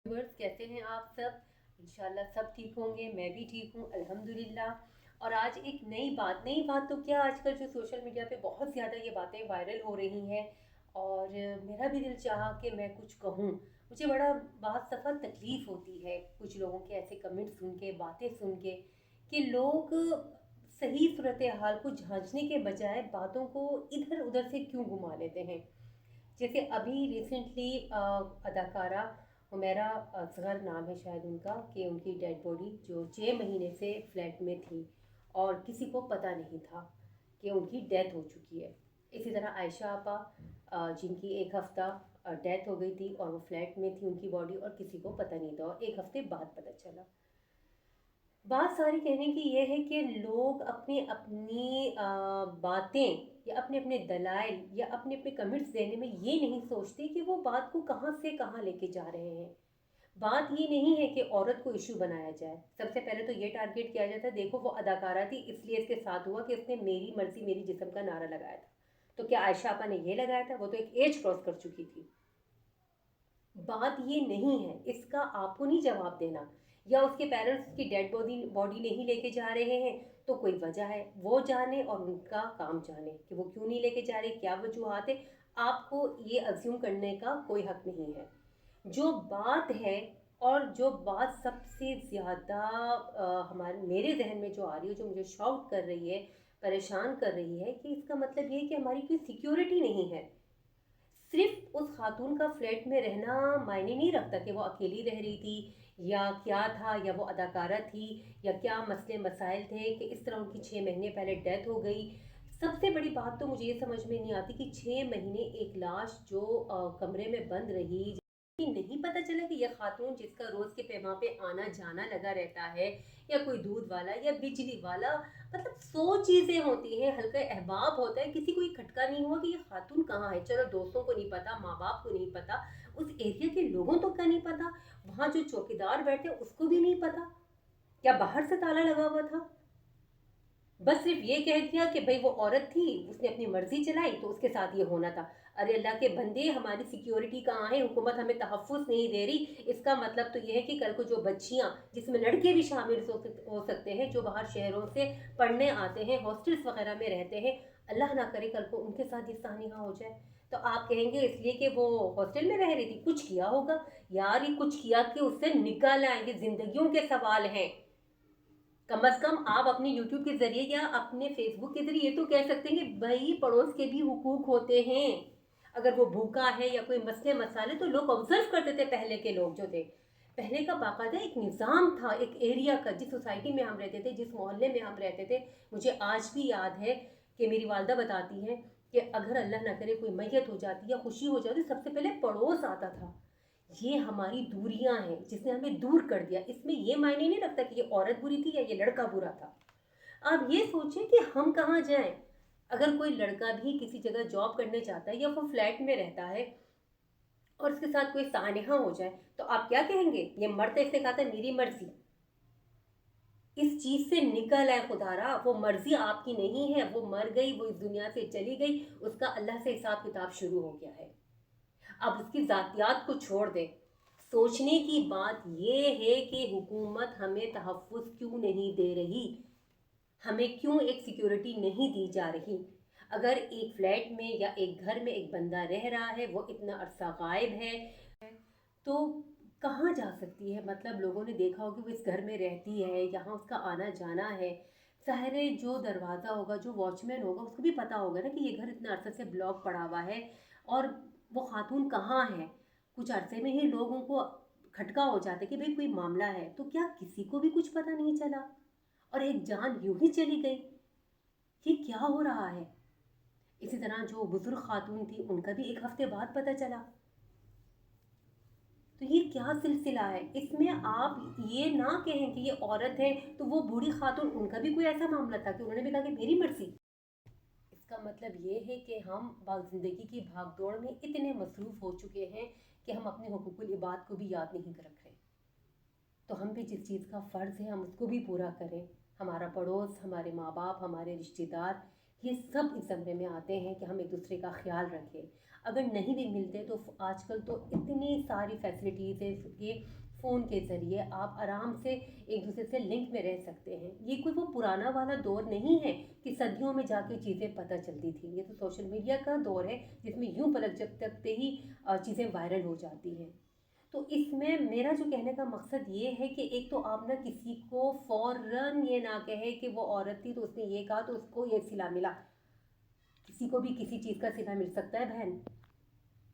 Viewers कैसे हैं आप सब। इंशाल्लाह सब ठीक होंगे, मैं भी ठीक हूँ अल्हम्दुलिल्लाह। और आज एक नई बात तो क्या, आजकल जो सोशल मीडिया पे बहुत ज़्यादा ये बातें वायरल हो रही हैं और मेरा भी दिल चाहा कि मैं कुछ कहूँ। मुझे बड़ा बहुत दफ़ा तकलीफ़ होती है कुछ लोगों के ऐसे कमेंट सुन के, बातें सुन के, कि लोग सही सूरत हाल को जांचने के बजाय बातों को इधर उधर से क्यों घुमा लेते हैं। जैसे अभी रिसेंटली अदाकारा हुमैरा असगर नाम है शायद उनका, कि उनकी डेड बॉडी जो 6 महीने से फ्लैट में थी और किसी को पता नहीं था कि उनकी डेथ हो चुकी है। इसी तरह आयशा आपा जिनकी एक हफ़्ता डेथ हो गई थी और वो फ्लैट में थी उनकी बॉडी और किसी को पता नहीं था और एक हफ़्ते बाद पता चला। बात सारी कहने की ये है कि लोग अपनी अपनी बातें या अपने अपने दलाइल या अपने अपने कमेंट्स देने में ये नहीं सोचते कि वो बात को कहाँ से कहाँ लेके जा रहे हैं। बात ये नहीं है कि औरत को इशू बनाया जाए। सबसे पहले तो ये टारगेट किया जाता है, देखो वो अदाकारा थी इसलिए इसके साथ हुआ कि उसने मेरी मर्जी मेरी जिस्म का नारा लगाया था। तो क्या आयशा आपा ने ये लगाया था? वो तो एक एज क्रॉस कर चुकी थी। बात ये नहीं है, इसका आपको नहीं जवाब देना। या उसके पेरेंट्स उसकी डेड बॉडी बॉडी नहीं लेके जा रहे हैं तो कोई वजह है, वो जाने और उनका काम जाने कि वो क्यों नहीं लेके जा रहे, क्या वजूहत है। आपको ये अज्यूम करने का कोई हक नहीं है। जो बात है और जो बात सबसे ज़्यादा हमारे मेरे जहन में जो आ रही है, जो मुझे शॉक कर रही है, परेशान कर रही है, कि इसका मतलब ये है कि हमारी कोई सिक्योरिटी नहीं है। सिर्फ उस खातून का फ्लैट में रहना मायने नहीं रखता कि वो अकेली रह रही थी या क्या था, या वो अदाकारा थी, या क्या मसले मसाइल थे कि इस तरह उनकी 6 महीने पहले डेथ हो गई। सबसे बड़ी बात तो मुझे ये समझ में नहीं आती कि 6 महीने एक लाश जो कमरे में बंद रही, कि नहीं पता चला कि यह खातून जिसका रोज़ के पैमा पे आना जाना लगा रहता है, या कोई दूध वाला या बिजली वाला, मतलब 100 चीज़ें होती हैं, हल्का अहबाब होता है, किसी को ये खटका नहीं हुआ कि ये खातून कहाँ है। चलो दोस्तों को नहीं पता, माँ बाप को नहीं पता, उस एरिया के लोगों तो का नहीं पता, वहाँ जो चौकीदार बैठे उसको भी नहीं पता, क्या बाहर से ताला लगा हुआ था? बस सिर्फ ये कह दिया कि भाई वो औरत थी, उसने अपनी मर्जी चलाई तो उसके साथ ये होना था। अरे अल्लाह के बंदे, हमारी सिक्योरिटी कहाँ है? हुकूमत हमें तहफ़्फ़ुज़ नहीं दे रही। इसका मतलब तो ये है कि कल को जो बच्चियाँ, जिसमें लड़के भी शामिल हो सकते हैं, जो बाहर शहरों से पढ़ने आते हैं, हॉस्टल्स वगैरह में रहते हैं, अल्लाह ना करे कल को उनके साथ ये सानिया हो जाए। तो आप कहेंगे इसलिए कि वो हॉस्टल में रह रही थी, कुछ किया होगा। यार ये कुछ किया कि उससे निकल आएंगे, ज़िंदगियों के सवाल हैं। कम से कम आप अपने यूट्यूब के ज़रिए या अपने फेसबुक के ज़रिए ये तो कह सकते हैं कि भाई पड़ोस के भी हुकूक होते हैं। अगर वो भूखा है या कोई मसले मसाले, तो लोग ऑब्जर्व करते थे, पहले के लोग जो थे। पहले का बाकायदा एक निज़ाम था, एक एरिया का, जिस सोसाइटी में हम रहते थे, जिस मोहल्ले में हम रहते थे। मुझे आज भी याद है कि मेरी वालदा बताती हैं कि अगर अल्लाह ना करे कोई मैयत हो जाती या खुशी हो जाती, सबसे पहले पड़ोस आता था। ये हमारी दूरियां हैं जिसने हमें दूर कर दिया। इसमें ये मायने नहीं रखता कि ये औरत बुरी थी या ये लड़का बुरा था। आप ये सोचें कि हम कहाँ जाएं। अगर कोई लड़का भी किसी जगह जॉब करने जाता है या वो फ्लैट में रहता है और उसके साथ कोई सानेहा हो जाए, तो आप क्या कहेंगे? ये मर्द, इसने कहा था मेरी मर्जी। इस चीज से निकल आए खुदारा, वो मर्जी आपकी नहीं है, वो मर गई, वो इस दुनिया से चली गई, उसका अल्लाह से हिसाब किताब शुरू हो गया है। अब उसकी ज़ातियात को छोड़ दें। सोचने की बात ये है कि हुकूमत हमें तहफ़्फ़ुज़ क्यों नहीं दे रही, हमें क्यों एक सिक्योरिटी नहीं दी जा रही। अगर एक फ्लैट में या एक घर में एक बंदा रह रहा है, वो इतना अरसा गायब है, तो कहाँ जा सकती है? मतलब लोगों ने देखा होगा कि वो इस घर में रहती है, यहाँ उसका आना जाना है। ज़ाहिर है जो दरवाज़ा होगा, जो वॉचमैन होगा, उसको भी पता होगा ना कि ये घर इतना अरसे से ब्लॉक पड़ा हुआ है और वो खातून कहाँ है। कुछ अरसे में ही लोगों को खटका हो जाता है कि भाई कोई मामला है, तो क्या किसी को भी कुछ पता नहीं चला और एक जान यूं ही चली गई? ये क्या हो रहा है? इसी तरह जो बुजुर्ग खातून थी, उनका भी एक हफ्ते बाद पता चला। तो ये क्या सिलसिला है? इसमें आप ये ना कहें कि ये औरत है तो वो बूढ़ी खातून, उनका भी कोई ऐसा मामला था कि उन्होंने भी कहा कि मेरी मर्जी। इसका मतलब ये है कि हम ज़िंदगी की भागदौड़ में इतने मसरूफ़ हो चुके हैं कि हम अपने हुकूकुल इबाद को भी याद नहीं रख रहे। तो हम भी जिस चीज़ का फ़र्ज़ है हम उसको भी पूरा करें। हमारा पड़ोस, हमारे माँ बाप, हमारे रिश्तेदार, ये सब इस ज़मरे में आते हैं कि हम एक दूसरे का ख्याल रखें। اگر نہیں بھی ملتے تو آج کل تو اتنی ساری فیسلٹیز ہے کہ فون کے ذریعے آپ آرام سے ایک دوسرے سے لنک میں رہ سکتے ہیں. یہ کوئی وہ پرانا والا دور نہیں ہے کہ صدیوں میں جا کے چیزیں پتہ چلتی تھیں. یہ تو سوشل میڈیا کا دور ہے جس میں یوں پلک جھپکتے ہی چیزیں وائرل ہو جاتی ہیں. تو اس میں میرا جو کہنے کا مقصد یہ ہے کہ ایک تو آپ نہ کسی کو فوراً یہ نہ کہے کہ وہ عورت تھی تو اس نے یہ کہا تو اس کو یہ صلہ ملا. کسی کو بھی کسی چیز کا صلہ مل سکتا ہے بہن.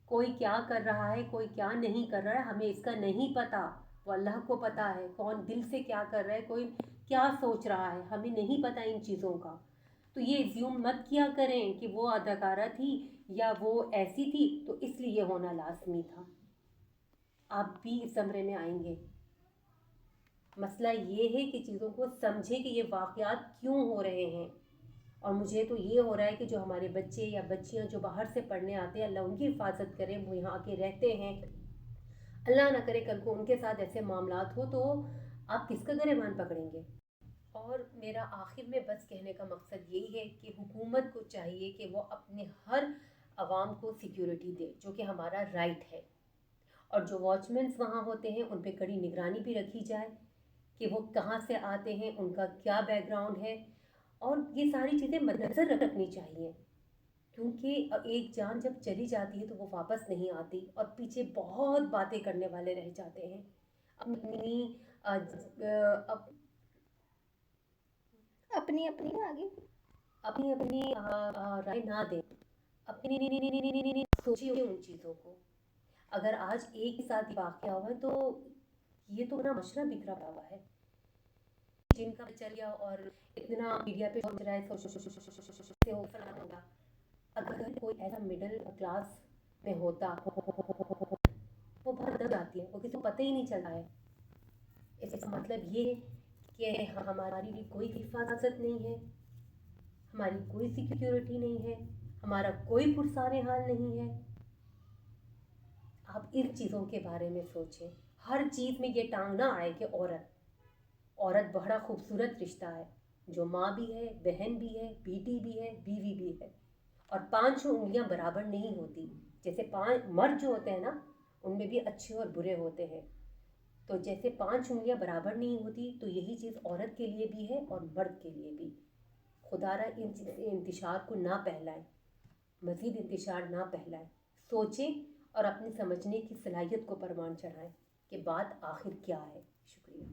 کوئی کیا کر رہا ہے کوئی کیا نہیں کر رہا ہے ہمیں اس کا نہیں پتہ. وہ اللہ کو پتہ ہے کون دل سے کیا کر رہا ہے, کوئی کیا سوچ رہا ہے, ہمیں نہیں پتہ ان چیزوں کا. تو یہ ایزیوم مت کیا کریں کہ وہ اداکارہ تھی یا وہ ایسی تھی تو اس لیے یہ ہونا لازمی تھا. آپ بھی اس زمرے میں آئیں گے. مسئلہ یہ ہے کہ چیزوں کو سمجھے کہ یہ واقعات کیوں ہو رہے ہیں. اور مجھے تو یہ ہو رہا ہے کہ جو ہمارے بچے یا بچیاں جو باہر سے پڑھنے آتے ہیں, اللہ ان کی حفاظت کرے, وہ یہاں آ کے رہتے ہیں, اللہ نہ کرے کل کو ان کے ساتھ ایسے معاملات ہو تو آپ کس کا گریبان پکڑیں گے. اور میرا آخر میں بس کہنے کا مقصد یہی ہے کہ حکومت کو چاہیے کہ وہ اپنے ہر عوام کو سیکیورٹی دے, جو کہ ہمارا رائٹ ہے. اور جو واچ مینس وہاں ہوتے ہیں ان پہ کڑی نگرانی بھی رکھی جائے کہ وہ کہاں سے آتے ہیں, ان کا کیا بیک گراؤنڈ ہے. اور یہ ساری چیزیں مد نظر رکھنی چاہیے, کیونکہ ایک جان جب چلی جاتی ہے تو وہ واپس نہیں آتی اور پیچھے بہت باتیں کرنے والے رہ جاتے ہیں. اپنی آگے اپنی رائے نہ دیں, اپنی سوچیے ان چیزوں کو. اگر آج ایک ہی ساتھ واقعہ ہوا ہے تو یہ تو نا معاشرہ بکھرا ہوا ہے. جن کا چلیا اور اتنا میڈیا پہ پہنچ رہا ہے سے ہو فلانا ہوگا. اگر کوئی ایسا مڈل کلاس میں ہوتا وہ بہت دب جاتی ہے, وہ کسی کو پتہ ہی نہیں چل رہا ہے. اس کا مطلب یہ ہے کہ ہماری بھی کوئی حفاظت نہیں ہے, ہماری کوئی سیکیورٹی نہیں ہے, ہمارا کوئی پرسان حال نہیں ہے. آپ ان چیزوں کے بارے میں سوچیں. ہر چیز میں یہ ٹانگ نہ آئے کہ عورت بڑا خوبصورت رشتہ ہے, جو ماں بھی ہے, بہن بھی ہے, بیٹی بھی ہے, بیوی بھی ہے. اور 5 انگلیاں برابر نہیں ہوتی. جیسے 5 مرد جو ہوتے ہیں نا ان میں بھی اچھے اور برے ہوتے ہیں, تو جیسے 5 انگلیاں برابر نہیں ہوتی تو یہی چیز عورت کے لیے بھی ہے اور مرد کے لیے بھی. خدا را ان انتشار کو نہ پھیلائیں, مزید انتشار نہ پھیلائیں. سوچیں اور اپنی سمجھنے کی صلاحیت کو پروان چڑھائیں کہ بات آخر کیا ہے. شکریہ.